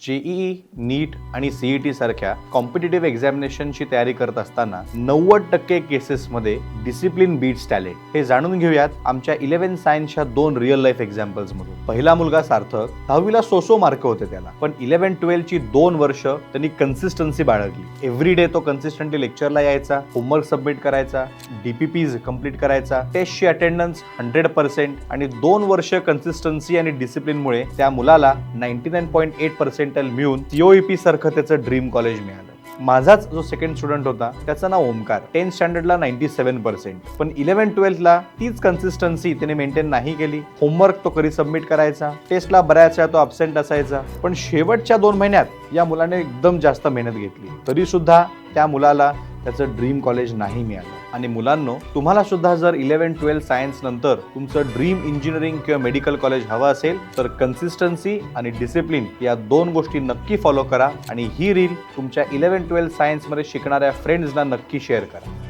JEE, नीट आणि CET सारख्या competitive एक्झामिनेशनची तयारी करत असताना 90% केसेसमध्ये डिसिप्लिन बीट्स टॅलेंट. हे जाणून घेऊयात आमच्या 11 सायन्सच्या 2 रिअल लाईफ एक्झाम्पल्स मधून. पहिला मुलगा सार्थक, 10वीला सो मार्क होते त्याला, पण 11-12 ची 2 वर्ष त्यांनी कन्सिस्टन्सी बाळगली. एव्हरी डे तो कन्सिस्टंटली लेक्चरला यायचा, होमवर्क सबमिट करायचा, डीपीपीज कंप्लीट करायचा, टेस्टची अटेंडन्स 100% आणि 2 वर्ष कन्सिस्टन्सी आणि डिसिप्लिनमुळे त्या मुलाला 99.8% मिळून सीओईपी सारखं त्याचं ड्रीम कॉलेज मिळालं. माझाच जो सेकंड स्टुडंट होता त्याचं नाव ओमकार, 10th स्टँडर्डला 97%, पण 11-12ला तीच कन्सिस्टन्सी त्याने मेंटेन नाही केली. होमवर्क तो कधी सबमिट करायचा, टेस्टला बऱ्याच वेळा तो अब्सेंट असायचा, पण शेवटच्या 2 महिन्यात या मुलाने एकदम जास्त मेहनत घेतली, तरी सुद्धा त्या मुलाला त्याचं ड्रीम कॉलेज नाही मिळालं. आणि मुलांनो, तुम्हाला सुद्धा जर 11-12 सायन्स नंतर तुमचं ड्रीम इंजिनिअरिंग किंवा मेडिकल कॉलेज हवं असेल तर कन्सिस्टन्सी आणि डिसिप्लिन या 2 गोष्टी नक्की फॉलो करा आणि ही रील तुमच्या 11-12 सायन्समध्ये शिकणाऱ्या फ्रेंड्सना नक्की शेअर करा.